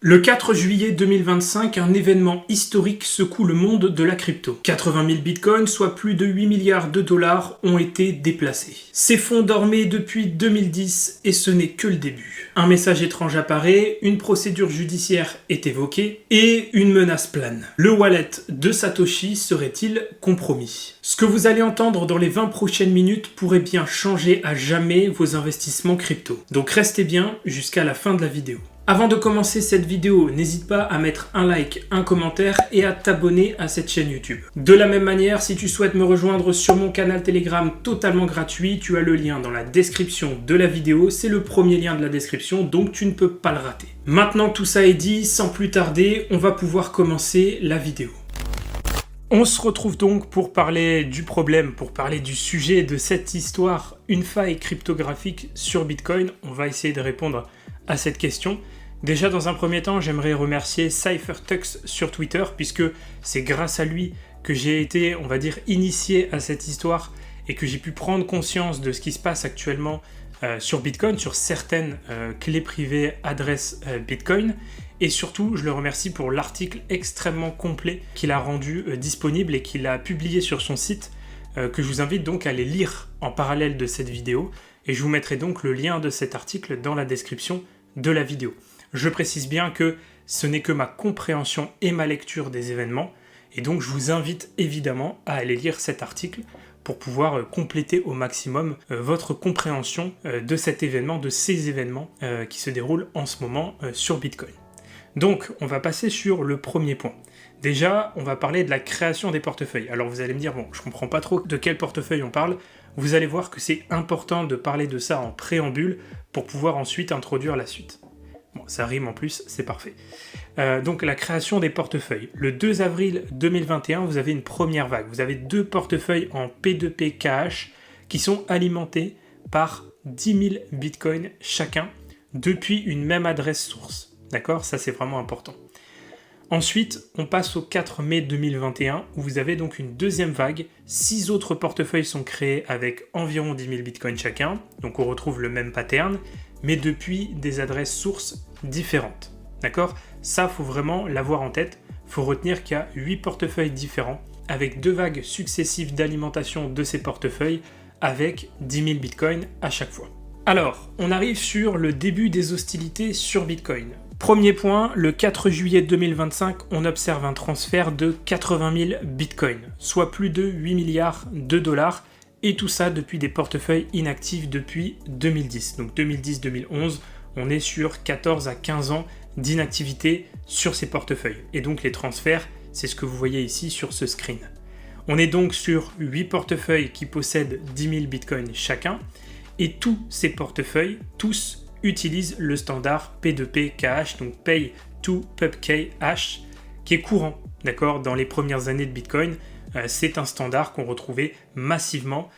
Le 4 juillet 2025, un événement historique secoue le monde de la crypto. 80 000 bitcoins, soit plus de 8 milliards de dollars, ont été déplacés. Ces fonds dormaient depuis 2010 et ce n'est que le début. Un message étrange apparaît, une procédure judiciaire est évoquée et une menace plane. Le wallet de Satoshi serait-il compromis? Ce que vous allez entendre dans les 20 prochaines minutes pourrait bien changer à jamais vos investissements crypto. Donc restez bien jusqu'à la fin de la vidéo. Avant de commencer cette vidéo, n'hésite pas à mettre un like, un commentaire et à t'abonner à cette chaîne YouTube. De la même manière, si tu souhaites me rejoindre sur mon canal Telegram totalement gratuit, tu as le lien dans la description de la vidéo. C'est le premier lien de la description, donc tu ne peux pas le rater. Maintenant que tout ça est dit, sans plus tarder, on va pouvoir commencer la vidéo. On se retrouve donc pour parler du problème, pour parler du sujet de cette histoire, une faille cryptographique sur Bitcoin. On va essayer de répondre à cette question. Déjà, dans un premier temps, j'aimerais remercier CypherTux sur Twitter, puisque c'est grâce à lui que j'ai été, on va dire, initié à cette histoire et que j'ai pu prendre conscience de ce qui se passe actuellement sur Bitcoin, sur certaines clés privées adresses Bitcoin. Et surtout, je le remercie pour l'article extrêmement complet qu'il a rendu disponible et qu'il a publié sur son site, que je vous invite donc à aller lire en parallèle de cette vidéo. Et je vous mettrai donc le lien de cet article dans la description de la vidéo. Je précise bien que ce n'est que ma compréhension et ma lecture des événements, et donc je vous invite évidemment à aller lire cet article pour pouvoir compléter au maximum votre compréhension de cet événement, de ces événements qui se déroulent en ce moment sur Bitcoin. Donc on va passer sur le premier point. Déjà, on va parler de la création des portefeuilles. Alors vous allez me dire, bon, je comprends pas trop de quel portefeuille on parle. Vous allez voir que c'est important de parler de ça en préambule pour pouvoir ensuite introduire la suite. Bon, ça rime en plus, c'est parfait. Donc la création des portefeuilles. Le 2 avril 2021, vous avez une première vague. Vous avez deux portefeuilles en P2P cash qui sont alimentés par 10 000 bitcoins chacun depuis une même adresse source. D'accord? Ça, c'est vraiment important. Ensuite, on passe au 4 mai 2021, où vous avez donc une deuxième vague. 6 autres portefeuilles sont créés avec environ 10 000 bitcoins chacun. Donc on retrouve le même pattern, mais depuis des adresses sources différentes. D'accord? Ça, faut vraiment l'avoir en tête. Faut retenir qu'il y a 8 portefeuilles différents, avec 2 vagues successives d'alimentation de ces portefeuilles, avec 10 000 bitcoins à chaque fois. Alors, on arrive sur le début des hostilités sur Bitcoin. Premier point, le 4 juillet 2025, on observe un transfert de 80 000 bitcoins, soit plus de 8 milliards de dollars, et tout ça depuis des portefeuilles inactifs depuis 2010. Donc 2010-2011, on est sur 14 à 15 ans d'inactivité sur ces portefeuilles. Et donc les transferts, c'est ce que vous voyez ici sur ce screen. On est donc sur 8 portefeuilles qui possèdent 10 000 bitcoins chacun, et tous ces portefeuilles, tous, utilisent le standard P2P cash, donc Pay to PubKey Hash, qui est courant, d'accord, dans les premières années de Bitcoin. C'est un standard qu'on retrouvait massivement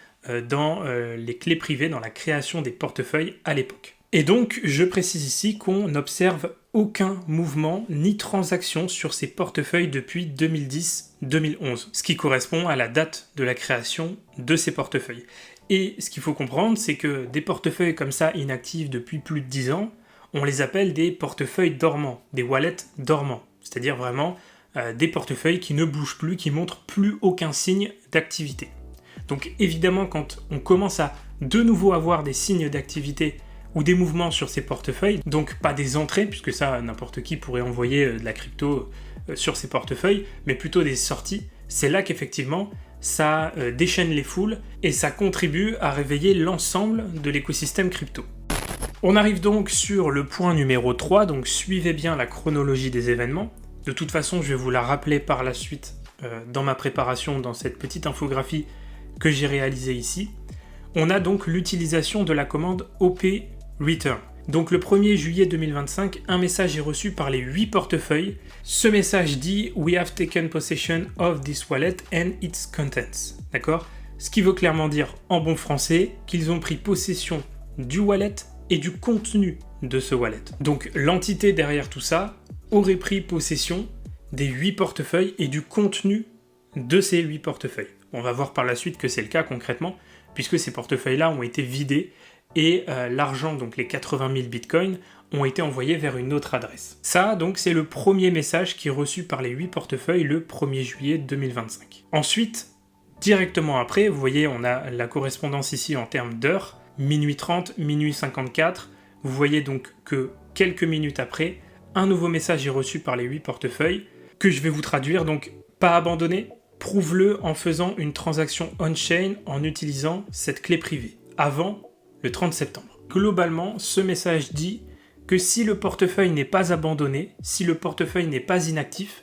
dans les clés privées, dans la création des portefeuilles à l'époque. Et donc, je précise ici qu'on n'observe aucun mouvement ni transaction sur ces portefeuilles depuis 2010-2011, ce qui correspond à la date de la création de ces portefeuilles. Et ce qu'il faut comprendre, c'est que des portefeuilles comme ça, inactifs depuis plus de 10 ans, on les appelle des portefeuilles dormants, des wallets dormants. C'est-à-dire vraiment des portefeuilles qui ne bougent plus, qui montrent plus aucun signe d'activité. Donc évidemment, quand on commence à de nouveau avoir des signes d'activité ou des mouvements sur ces portefeuilles, donc pas des entrées, puisque ça, n'importe qui pourrait envoyer de la crypto sur ces portefeuilles, mais plutôt des sorties, c'est là qu'effectivement, ça déchaîne les foules et ça contribue à réveiller l'ensemble de l'écosystème crypto. On arrive donc sur le point numéro 3, donc suivez bien la chronologie des événements. De toute façon, je vais vous la rappeler par la suite dans ma préparation, dans cette petite infographie que j'ai réalisée ici. On a donc l'utilisation de la commande OP Return. Donc le 1er juillet 2025, un message est reçu par les 8 portefeuilles. Ce message dit « We have taken possession of this wallet and its contents ». D'accord? Ce qui veut clairement dire en bon français qu'ils ont pris possession du wallet et du contenu de ce wallet. Donc l'entité derrière tout ça aurait pris possession des 8 portefeuilles et du contenu de ces 8 portefeuilles. On va voir par la suite que c'est le cas concrètement, puisque ces portefeuilles-là ont été vidés et l'argent, donc les 80 000 bitcoins, ont été envoyés vers une autre adresse. Ça, donc, c'est le premier message qui est reçu par les 8 portefeuilles le 1er juillet 2025. Ensuite, directement après, vous voyez, on a la correspondance ici en termes d'heures, minuit 30, minuit 54. Vous voyez donc que quelques minutes après, un nouveau message est reçu par les 8 portefeuilles, que je vais vous traduire, donc pas abandonné, prouve-le en faisant une transaction on-chain en utilisant cette clé privée, avant le 30 septembre. Globalement, ce message dit que si le portefeuille n'est pas abandonné, si le portefeuille n'est pas inactif,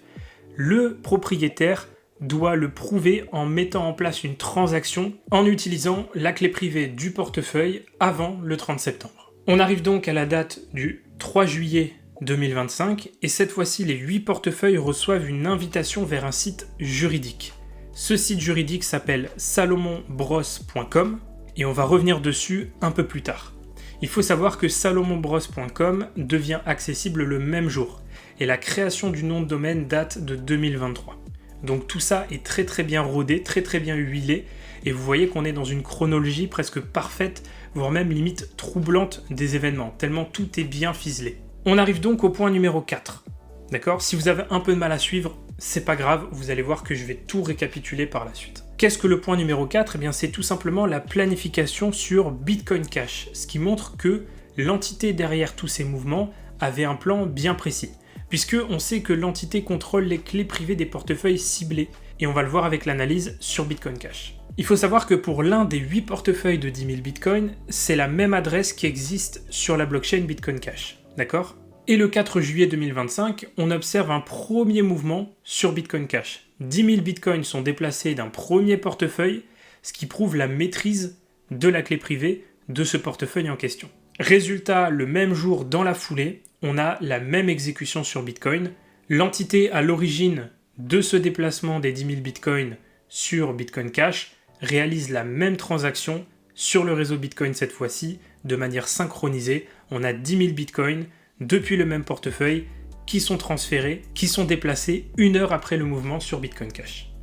le propriétaire doit le prouver en mettant en place une transaction en utilisant la clé privée du portefeuille avant le 30 septembre. On arrive donc à la date du 3 juillet 2025 et cette fois-ci les 8 portefeuilles reçoivent une invitation vers un site juridique. Ce site juridique s'appelle salomonbros.com et on va revenir dessus un peu plus tard. Il faut savoir que salomonbros.com devient accessible le même jour et la création du nom de domaine date de 2023. Donc tout ça est très bien rodé, très bien huilé et vous voyez qu'on est dans une chronologie presque parfaite, voire même limite troublante des événements, tellement tout est bien ficelé. On arrive donc au point numéro 4. D'accord ? Si vous avez un peu de mal à suivre, c'est pas grave, vous allez voir que je vais tout récapituler par la suite. Qu'est-ce que le point numéro 4 ? Eh bien, c'est tout simplement la planification sur Bitcoin Cash, ce qui montre que l'entité derrière tous ces mouvements avait un plan bien précis, puisqu'on sait que l'entité contrôle les clés privées des portefeuilles ciblés, et on va le voir avec l'analyse sur Bitcoin Cash. Il faut savoir que pour l'un des 8 portefeuilles de 10 000 Bitcoin, c'est la même adresse qui existe sur la blockchain Bitcoin Cash, d'accord ? Et le 4 juillet 2025, on observe un premier mouvement sur Bitcoin Cash. 10 000 bitcoins sont déplacés d'un premier portefeuille, ce qui prouve la maîtrise de la clé privée de ce portefeuille en question. Résultat, le même jour dans la foulée, on a la même exécution sur Bitcoin. L'entité à l'origine de ce déplacement des 10 000 bitcoins sur Bitcoin Cash réalise la même transaction sur le réseau Bitcoin cette fois-ci, de manière synchronisée. On a 10 000 bitcoins depuis le même portefeuille qui sont transférés, qui sont déplacés 1 heure après le mouvement sur Bitcoin Cash.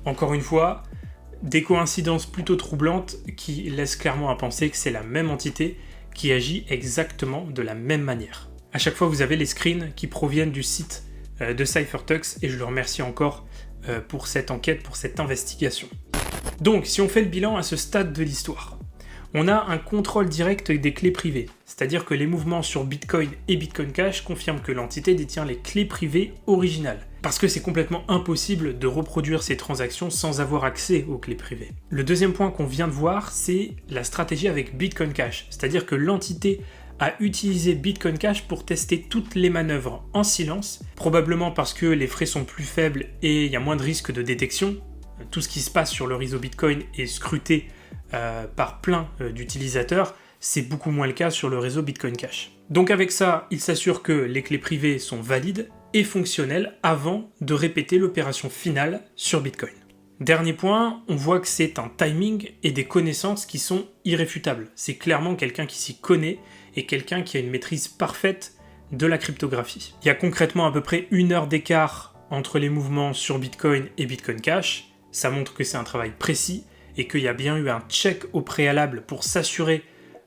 Encore une fois, des coïncidences plutôt troublantes qui laissent clairement à penser que c'est la même entité qui agit exactement de la même manière. À chaque fois, vous avez les screens qui proviennent du site de Cyphertux et je le remercie encore pour cette enquête, pour cette investigation. Donc, si on fait le bilan à ce stade de l'histoire, on a un contrôle direct des clés privées, c'est-à-dire que les mouvements sur Bitcoin et Bitcoin Cash confirment que l'entité détient les clés privées originales, parce que c'est complètement impossible de reproduire ces transactions sans avoir accès aux clés privées. Le deuxième point qu'on vient de voir, c'est la stratégie avec Bitcoin Cash, c'est-à-dire que l'entité a utilisé Bitcoin Cash pour tester toutes les manœuvres en silence, probablement parce que les frais sont plus faibles et il y a moins de risques de détection. Tout ce qui se passe sur le réseau Bitcoin est scruté par plein d'utilisateurs, c'est beaucoup moins le cas sur le réseau Bitcoin Cash. Donc avec ça, il s'assure que les clés privées sont valides et fonctionnelles avant de répéter l'opération finale sur Bitcoin. Dernier point, on voit que c'est un timing et des connaissances qui sont irréfutables. C'est clairement quelqu'un qui s'y connaît et quelqu'un qui a une maîtrise parfaite de la cryptographie. Il y a concrètement à peu près 1 heure d'écart entre les mouvements sur Bitcoin et Bitcoin Cash. Ça montre que c'est un travail précis et qu'il y a bien eu un check au préalable pour s'assurer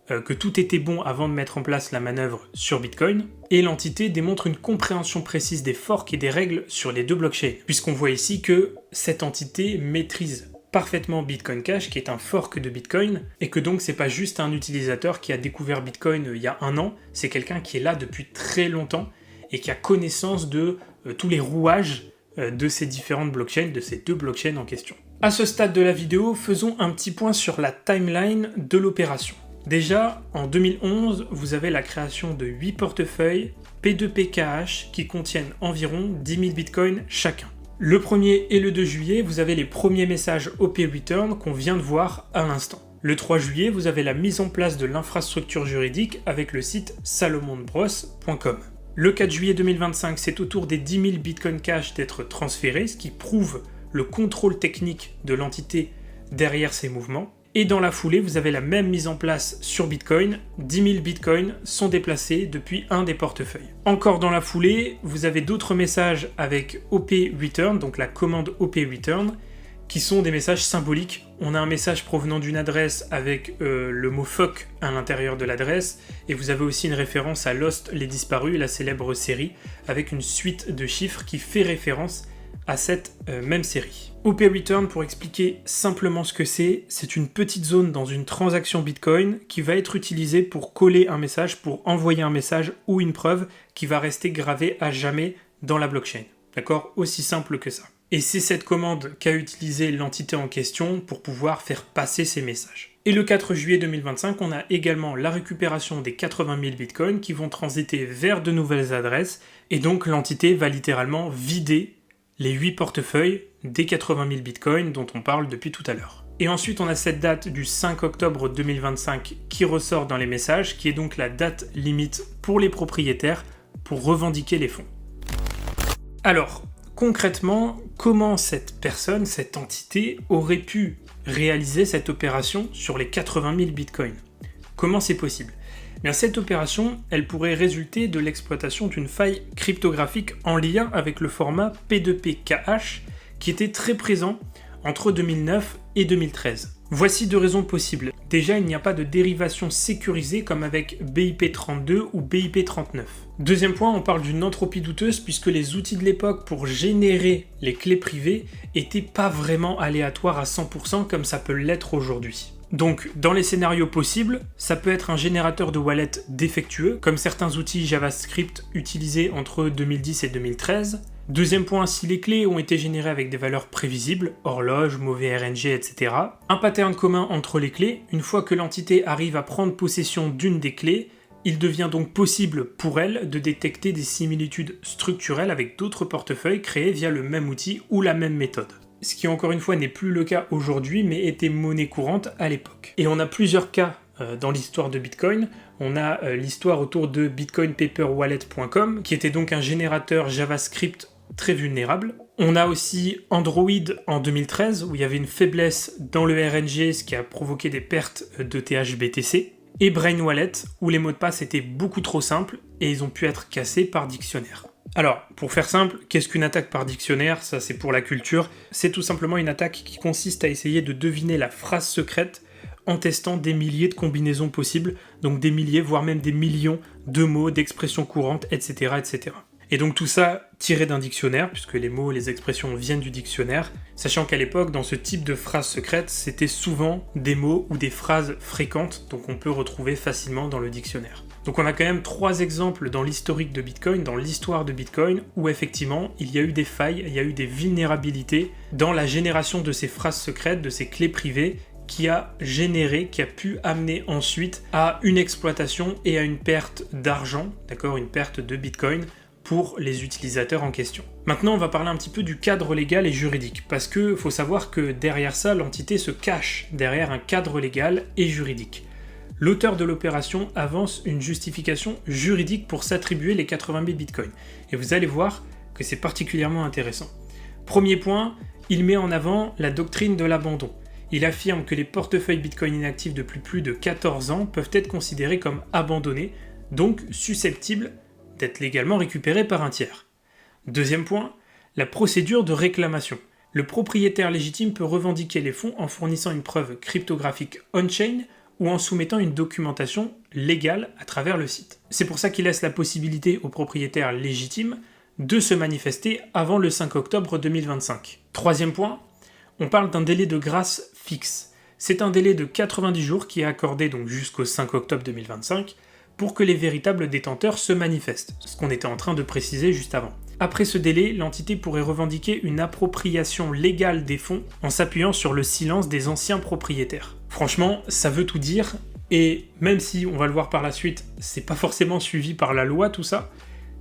que tout était bon avant de mettre en place la manœuvre sur Bitcoin. Et l'entité démontre une compréhension précise des forks et des règles sur les 2 blockchains, puisqu'on voit ici que cette entité maîtrise parfaitement Bitcoin Cash, qui est un fork de Bitcoin, et que donc c'est pas juste un utilisateur qui a découvert Bitcoin il y a 1 an, c'est quelqu'un qui est là depuis très longtemps et qui a connaissance de tous les rouages de ces différentes blockchains, de ces 2 blockchains en question. À ce stade de la vidéo, faisons un petit point sur la timeline de l'opération. Déjà, en 2011, vous avez la création de 8 portefeuilles P2PKH qui contiennent environ 10 000 bitcoins chacun. Le 1er et le 2 juillet, vous avez les premiers messages OP Return qu'on vient de voir à l'instant. Le 3 juillet, vous avez la mise en place de l'infrastructure juridique avec le site salomonbros.com. Le 4 juillet 2025, c'est au tour des 10 000 Bitcoin Cash d'être transférés, ce qui prouve le contrôle technique de l'entité derrière ces mouvements. Et dans la foulée, vous avez la même mise en place sur Bitcoin. 10 000 Bitcoins sont déplacés depuis un des portefeuilles. Encore dans la foulée, vous avez d'autres messages avec OP Return, donc la commande OP Return, qui sont des messages symboliques. On a un message provenant d'une adresse avec le mot fuck à l'intérieur de l'adresse, et vous avez aussi une référence à Lost, les disparus, la célèbre série, avec une suite de chiffres qui fait référence à cette même série. OP Return, pour expliquer simplement ce que c'est une petite zone dans une transaction Bitcoin qui va être utilisée pour coller un message, pour envoyer un message ou une preuve qui va rester gravée à jamais dans la blockchain. D'accord ? Aussi simple que ça. Et c'est cette commande qu'a utilisée l'entité en question pour pouvoir faire passer ces messages. Et le 4 juillet 2025, on a également la récupération des 80 000 bitcoins qui vont transiter vers de nouvelles adresses, et donc l'entité va littéralement vider les 8 portefeuilles des 80 000 bitcoins dont on parle depuis tout à l'heure. Et ensuite, on a cette date du 5 octobre 2025 qui ressort dans les messages, qui est donc la date limite pour les propriétaires pour revendiquer les fonds. Alors, concrètement, comment cette personne, cette entité, aurait pu réaliser cette opération sur les 80 000 bitcoins ? Comment c'est possible ? Bien, cette opération, elle pourrait résulter de l'exploitation d'une faille cryptographique en lien avec le format P2P-Cash qui était très présent entre 2009 et 2013. Voici 2 raisons possibles. Déjà, il n'y a pas de dérivation sécurisée comme avec BIP32 ou BIP39. Deuxième point, on parle d'une entropie douteuse puisque les outils de l'époque pour générer les clés privées n'étaient pas vraiment aléatoires à 100% comme ça peut l'être aujourd'hui. Donc, dans les scénarios possibles, ça peut être un générateur de wallet défectueux, comme certains outils JavaScript utilisés entre 2010 et 2013. Deuxième point, si les clés ont été générées avec des valeurs prévisibles, horloge, mauvais RNG, etc. Un pattern commun entre les clés, une fois que l'entité arrive à prendre possession d'une des clés, il devient donc possible pour elle de détecter des similitudes structurelles avec d'autres portefeuilles créés via le même outil ou la même méthode. Ce qui encore une fois n'est plus le cas aujourd'hui, mais était monnaie courante à l'époque. Et on a plusieurs cas dans l'histoire de Bitcoin. On a l'histoire autour de bitcoinpaperwallet.com, qui était donc un générateur JavaScript très vulnérable. On a aussi Android en 2013, où il y avait une faiblesse dans le RNG, ce qui a provoqué des pertes de THBTC. Et Brain Wallet, où les mots de passe étaient beaucoup trop simples, et ils ont pu être cassés par dictionnaire. Alors, pour faire simple, qu'est-ce qu'une attaque par dictionnaire ? Ça, c'est pour la culture. C'est tout simplement une attaque qui consiste à essayer de deviner la phrase secrète en testant des milliers de combinaisons possibles, donc des milliers, voire même des millions de mots, d'expressions courantes, etc., etc. Et donc tout ça tiré d'un dictionnaire, puisque les mots, les expressions viennent du dictionnaire, sachant qu'à l'époque, dans ce type de phrase secrète, c'était souvent des mots ou des phrases fréquentes, donc on peut retrouver facilement dans le dictionnaire. Donc on a quand même 3 exemples dans l'historique de Bitcoin, dans l'histoire de Bitcoin, où effectivement il y a eu des failles, il y a eu des vulnérabilités dans la génération de ces phrases secrètes, de ces clés privées, qui a pu amener ensuite à une exploitation et à une perte d'argent, d'accord, une perte de Bitcoin pour les utilisateurs en question. Maintenant, on va parler un petit peu du cadre légal et juridique, parce que faut savoir que derrière ça, l'entité se cache derrière un cadre légal et juridique. L'auteur de l'opération avance une justification juridique pour s'attribuer les 80 000 bitcoins. Et vous allez voir que c'est particulièrement intéressant. Premier point, il met en avant la doctrine de l'abandon. Il affirme que les portefeuilles bitcoin inactifs depuis plus de 14 ans peuvent être considérés comme abandonnés, donc susceptibles d'être légalement récupérés par un tiers. Deuxième point, la procédure de réclamation. Le propriétaire légitime peut revendiquer les fonds en fournissant une preuve cryptographique on-chain ou en soumettant une documentation légale à travers le site. C'est pour ça qu'il laisse la possibilité aux propriétaires légitimes de se manifester avant le 5 octobre 2025. Troisième point, on parle d'un délai de grâce fixe. C'est un délai de 90 jours qui est accordé donc jusqu'au 5 octobre 2025 pour que les véritables détenteurs se manifestent, ce qu'on était en train de préciser juste avant. Après ce délai, l'entité pourrait revendiquer une appropriation légale des fonds en s'appuyant sur le silence des anciens propriétaires. Franchement, ça veut tout dire, et même si, on va le voir par la suite, c'est pas forcément suivi par la loi tout ça,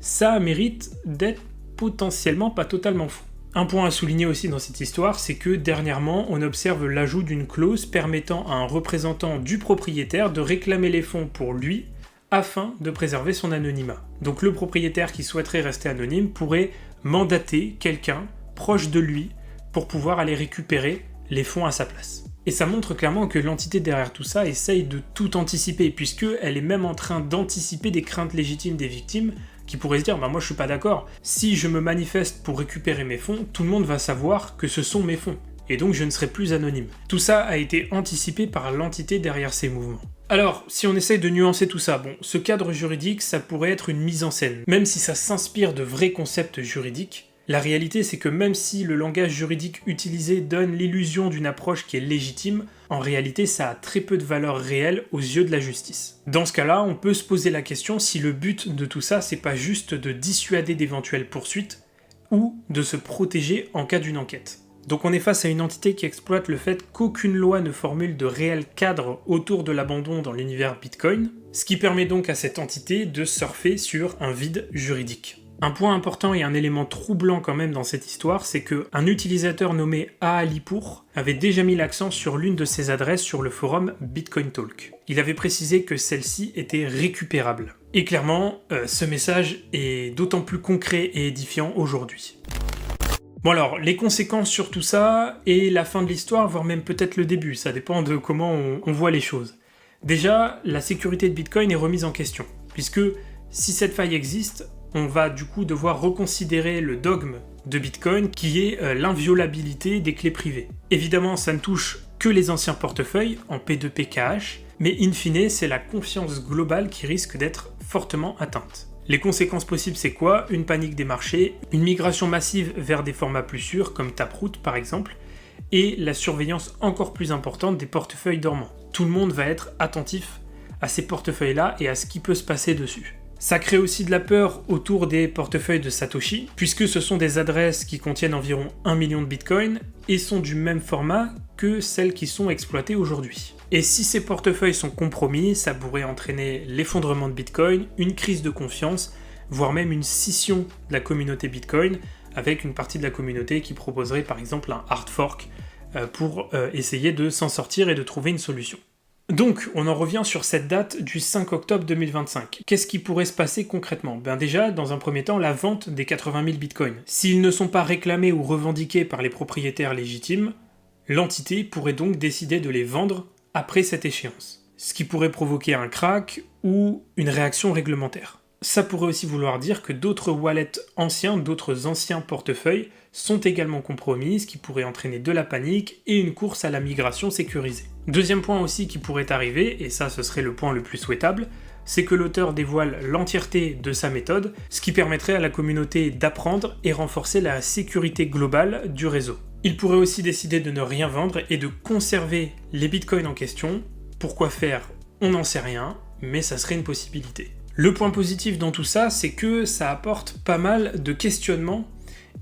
ça mérite d'être potentiellement pas totalement fou. Un point à souligner aussi dans cette histoire, c'est que dernièrement, on observe l'ajout d'une clause permettant à un représentant du propriétaire de réclamer les fonds pour lui, afin de préserver son anonymat. Donc le propriétaire qui souhaiterait rester anonyme pourrait mandater quelqu'un proche de lui pour pouvoir aller récupérer les fonds à sa place. Et ça montre clairement que l'entité derrière tout ça essaye de tout anticiper, puisqu'elle est même en train d'anticiper des craintes légitimes des victimes qui pourraient se dire « moi je suis pas d'accord, si je me manifeste pour récupérer mes fonds, tout le monde va savoir que ce sont mes fonds. et donc je ne serai plus anonyme. Tout ça a été anticipé par l'entité derrière ces mouvements. Alors, si on essaye de nuancer tout ça, bon, ce cadre juridique, ça pourrait être une mise en scène. Même si ça s'inspire de vrais concepts juridiques, la réalité c'est que même si le langage juridique utilisé donne l'illusion d'une approche qui est légitime, en réalité ça a très peu de valeur réelle aux yeux de la justice. Dans ce cas-là, on peut se poser la question si le but de tout ça c'est pas juste de dissuader d'éventuelles poursuites, ou de se protéger en cas d'une enquête. Donc on est face à une entité qui exploite le fait qu'aucune loi ne formule de réel cadre autour de l'abandon dans l'univers Bitcoin, ce qui permet donc à cette entité de surfer sur un vide juridique. Un point important et un élément troublant quand même dans cette histoire, c'est qu'un utilisateur nommé Aalipour avait déjà mis l'accent sur l'une de ses adresses sur le forum Bitcoin Talk. Il avait précisé que celle-ci était récupérable. Et clairement, ce message est d'autant plus concret et édifiant aujourd'hui. Bon alors, les conséquences sur tout ça, et la fin de l'histoire, voire même peut-être le début, ça dépend de comment on voit les choses. Déjà, la sécurité de Bitcoin est remise en question, puisque si cette faille existe, on va du coup devoir reconsidérer le dogme de Bitcoin, qui est l'inviolabilité des clés privées. Évidemment, ça ne touche que les anciens portefeuilles en P2P-KH, mais in fine, c'est la confiance globale qui risque d'être fortement atteinte. Les conséquences possibles, c'est quoi? Une panique des marchés, une migration massive vers des formats plus sûrs, comme Taproot par exemple, et la surveillance encore plus importante des portefeuilles dormants. Tout le monde va être attentif à ces portefeuilles-là et à ce qui peut se passer dessus. Ça crée aussi de la peur autour des portefeuilles de Satoshi, puisque ce sont des adresses qui contiennent environ 1 million de bitcoins et sont du même format que celles qui sont exploitées aujourd'hui. Et si ces portefeuilles sont compromis, ça pourrait entraîner l'effondrement de Bitcoin, une crise de confiance, voire même une scission de la communauté Bitcoin, avec une partie de la communauté qui proposerait par exemple un hard fork pour essayer de s'en sortir et de trouver une solution. Donc, on en revient sur cette date du 5 octobre 2025. Qu'est-ce qui pourrait se passer concrètement? Déjà, dans un premier temps, la vente des 80 000 bitcoins. S'ils ne sont pas réclamés ou revendiqués par les propriétaires légitimes, l'entité pourrait donc décider de les vendre après cette échéance. Ce qui pourrait provoquer un crack ou une réaction réglementaire. Ça pourrait aussi vouloir dire que d'autres wallets anciens, d'autres anciens portefeuilles sont également compromis, ce qui pourrait entraîner de la panique et une course à la migration sécurisée. Deuxième point aussi qui pourrait arriver, et ça ce serait le point le plus souhaitable, c'est que l'auteur dévoile l'entièreté de sa méthode, ce qui permettrait à la communauté d'apprendre et renforcer la sécurité globale du réseau. Il pourrait aussi décider de ne rien vendre et de conserver les bitcoins en question. Pourquoi faire? On n'en sait rien, mais ça serait une possibilité. Le point positif dans tout ça, c'est que ça apporte pas mal de questionnements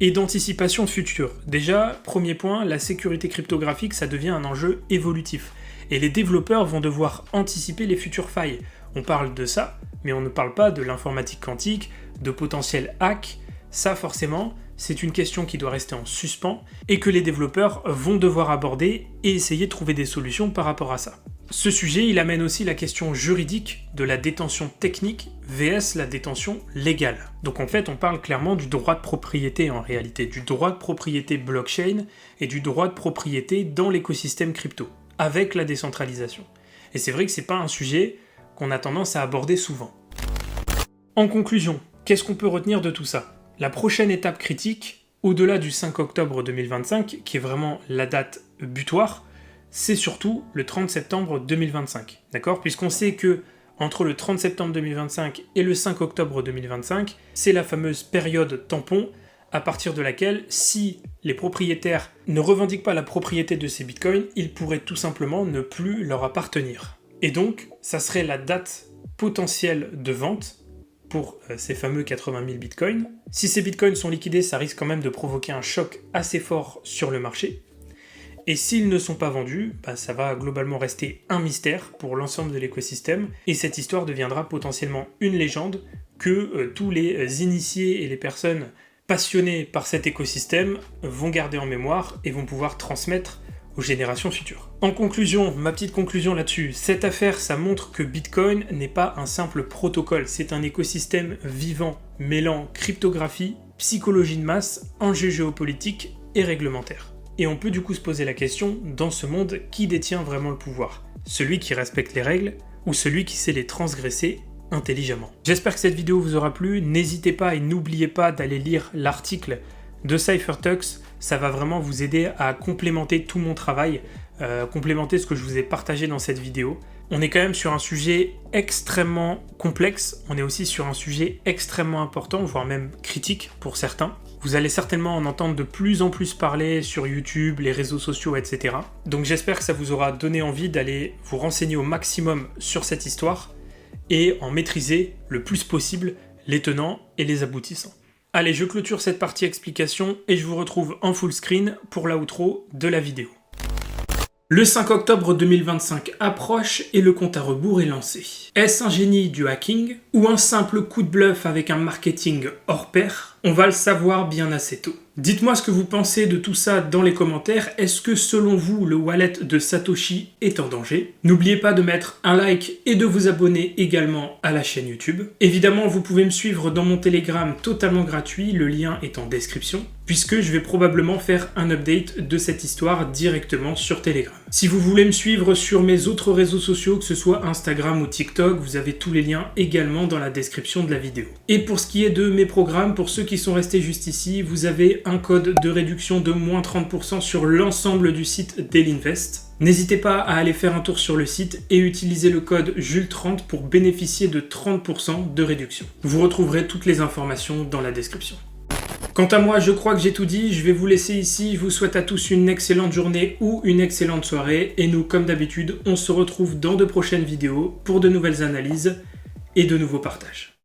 et d'anticipation future. Déjà, premier point, la sécurité cryptographique, ça devient un enjeu évolutif. Et les développeurs vont devoir anticiper les futures failles. On parle de ça, mais on ne parle pas de l'informatique quantique, de potentiels hacks. Ça, forcément, c'est une question qui doit rester en suspens et que les développeurs vont devoir aborder et essayer de trouver des solutions par rapport à ça. Ce sujet, il amène aussi la question juridique de la détention technique vs la détention légale. Donc en fait, on parle clairement du droit de propriété en réalité, du droit de propriété blockchain et du droit de propriété dans l'écosystème crypto, avec la décentralisation. Et c'est vrai que c'est pas un sujet qu'on a tendance à aborder souvent. En conclusion, qu'est-ce qu'on peut retenir de tout ça? La prochaine étape critique, au-delà du 5 octobre 2025, qui est vraiment la date butoir, c'est surtout le 30 septembre 2025, d'accord? Puisqu'on sait que entre le 30 septembre 2025 et le 5 octobre 2025, c'est la fameuse période tampon à partir de laquelle, si les propriétaires ne revendiquent pas la propriété de ces bitcoins, ils pourraient tout simplement ne plus leur appartenir. Et donc, ça serait la date potentielle de vente pour ces fameux 80 000 bitcoins. Si ces bitcoins sont liquidés, ça risque quand même de provoquer un choc assez fort sur le marché. Et s'ils ne sont pas vendus, ça va globalement rester un mystère pour l'ensemble de l'écosystème, et cette histoire deviendra potentiellement une légende que tous les initiés et les personnes passionnées par cet écosystème vont garder en mémoire et vont pouvoir transmettre aux générations futures. En conclusion, ma petite conclusion là-dessus, cette affaire, ça montre que Bitcoin n'est pas un simple protocole, c'est un écosystème vivant, mêlant cryptographie, psychologie de masse, enjeux géopolitiques et réglementaires. Et on peut du coup se poser la question, dans ce monde, qui détient vraiment le pouvoir? Celui qui respecte les règles ou celui qui sait les transgresser intelligemment? J'espère que cette vidéo vous aura plu, n'hésitez pas et n'oubliez pas d'aller lire l'article de CypherTux ça va vraiment vous aider à complémenter tout mon travail, complémenter ce que je vous ai partagé dans cette vidéo. On est quand même sur un sujet extrêmement complexe, on est aussi sur un sujet extrêmement important, voire même critique pour certains. Vous allez certainement en entendre de plus en plus parler sur YouTube, les réseaux sociaux, etc. Donc j'espère que ça vous aura donné envie d'aller vous renseigner au maximum sur cette histoire et en maîtriser le plus possible les tenants et les aboutissants. Allez, je clôture cette partie explication et je vous retrouve en full screen pour l'outro de la vidéo. Le 5 octobre 2025 approche et le compte à rebours est lancé. Est-ce un génie du hacking ou un simple coup de bluff avec un marketing hors pair? On va le savoir bien assez tôt. Dites-moi ce que vous pensez de tout ça dans les commentaires. Est-ce que selon vous, le wallet de Satoshi est en danger? N'oubliez pas de mettre un like et de vous abonner également à la chaîne YouTube. Évidemment, vous pouvez me suivre dans mon Telegram totalement gratuit, le lien est en description, puisque je vais probablement faire un update de cette histoire directement sur Telegram. Si vous voulez me suivre sur mes autres réseaux sociaux, que ce soit Instagram ou TikTok, vous avez tous les liens également dans la description de la vidéo. Et pour ce qui est de mes programmes, pour ceux qui sont restés juste ici, vous avez un code de réduction de moins 30% sur l'ensemble du site Dailyinvest. N'hésitez pas à aller faire un tour sur le site et utiliser le code JULES30 pour bénéficier de 30% de réduction. Vous retrouverez toutes les informations dans la description. Quant à moi, je crois que j'ai tout dit, je vais vous laisser ici, je vous souhaite à tous une excellente journée ou une excellente soirée, et nous, comme d'habitude, on se retrouve dans de prochaines vidéos pour de nouvelles analyses et de nouveaux partages.